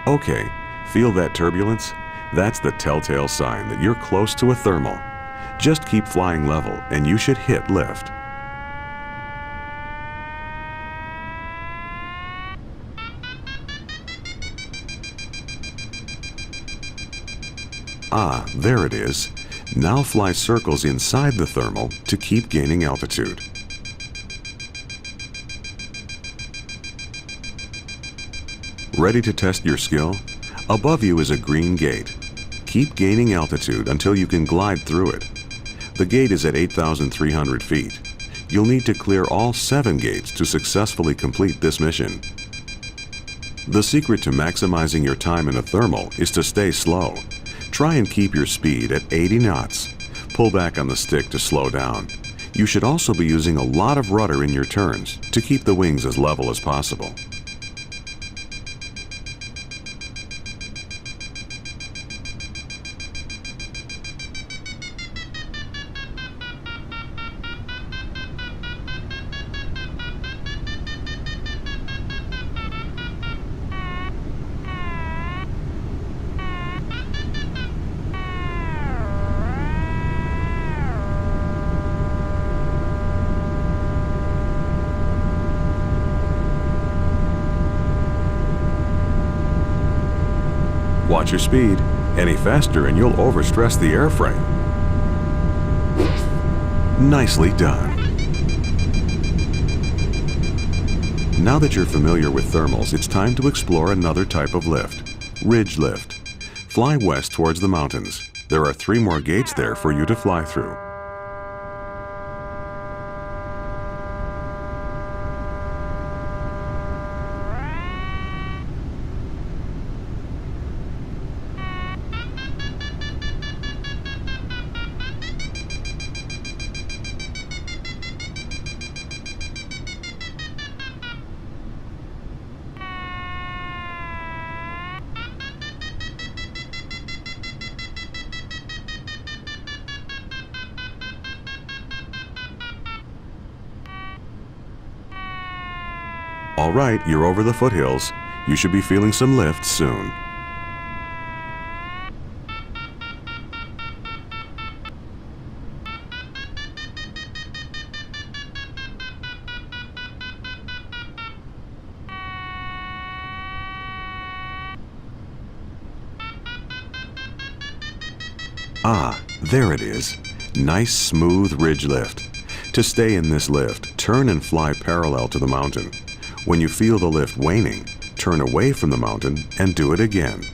Okay, feel that turbulence? That's the telltale sign that you're close to a thermal. Just keep flying level and you should hit lift. Ah, there it is. Now fly circles inside the thermal to keep gaining altitude. Ready to test your skill? Above you is a green gate. Keep gaining altitude until you can glide through it. The gate is at 8,300 feet. You'll need to clear all 7 gates to successfully complete this mission. The secret to maximizing your time in a thermal is to stay slow. Try and keep your speed at 80 knots. Pull back on the stick to slow down. You should also be using a lot of rudder in your turns to keep the wings as level as possible. Watch your speed. Any faster and you'll overstress the airframe. Nicely done. Now that you're familiar with thermals, it's time to explore another type of lift, ridge lift. Fly west towards the mountains. There are 3 more gates there for you to fly through. All right, you're over the foothills. You should be feeling some lift soon. Ah, there it is. Nice smooth ridge lift. To stay in this lift, turn and fly parallel to the mountain. When you feel the lift waning, turn away from the mountain and do it again.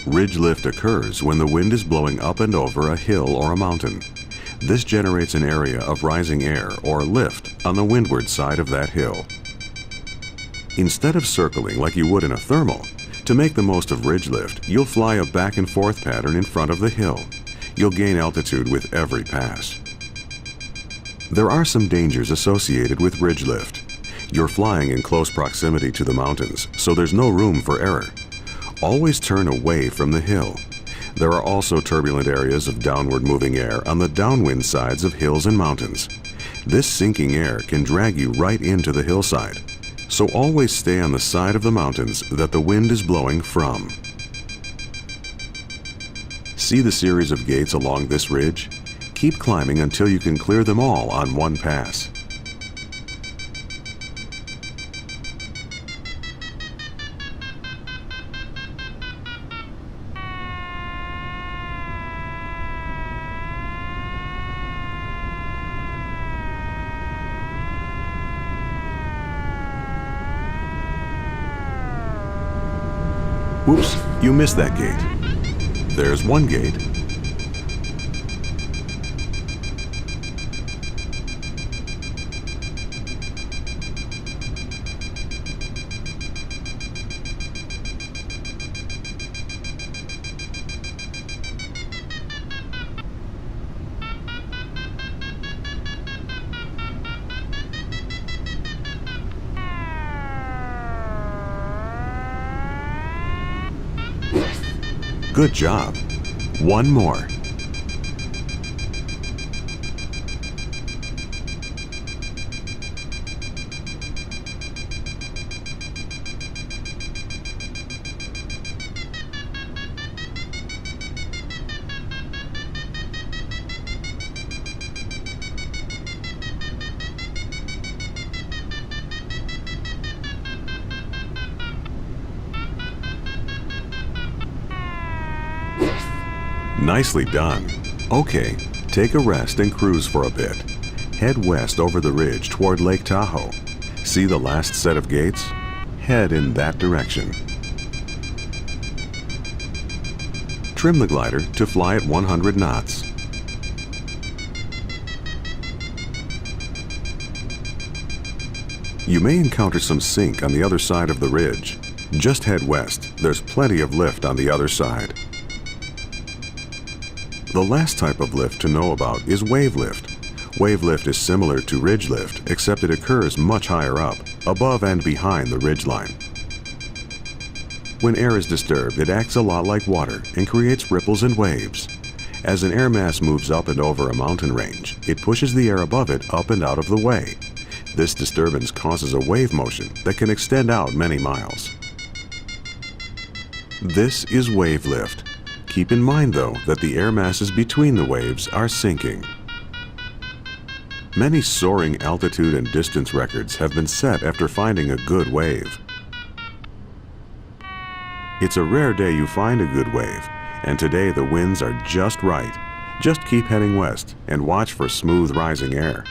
Ridge lift occurs when the wind is blowing up and over a hill or a mountain. This generates an area of rising air or lift on the windward side of that hill. Instead of circling like you would in a thermal, to make the most of ridge lift, you'll fly a back and forth pattern in front of the hill. You'll gain altitude with every pass. There are some dangers associated with ridge lift. You're flying in close proximity to the mountains, so there's no room for error. Always turn away from the hill. There are also turbulent areas of downward moving air on the downwind sides of hills and mountains. This sinking air can drag you right into the hillside, so always stay on the side of the mountains that the wind is blowing from. See the series of gates along this ridge? Keep climbing until you can clear them all on one pass. Whoops, you missed that gate. There's one gate. Good job. One more. Nicely done. Okay, take a rest and cruise for a bit. Head west over the ridge toward Lake Tahoe. See the last set of gates? Head in that direction. Trim the glider to fly at 100 knots. You may encounter some sink on the other side of the ridge. Just head west. There's plenty of lift on the other side. The last type of lift to know about is wave lift. Wave lift is similar to ridge lift, except it occurs much higher up, above and behind the ridge line. When air is disturbed, it acts a lot like water and creates ripples and waves. As an air mass moves up and over a mountain range, it pushes the air above it up and out of the way. This disturbance causes a wave motion that can extend out many miles. This is wave lift. Keep in mind, though, that the air masses between the waves are sinking. Many soaring altitude and distance records have been set after finding a good wave. It's a rare day you find a good wave, and today the winds are just right. Just keep heading west and watch for smooth rising air.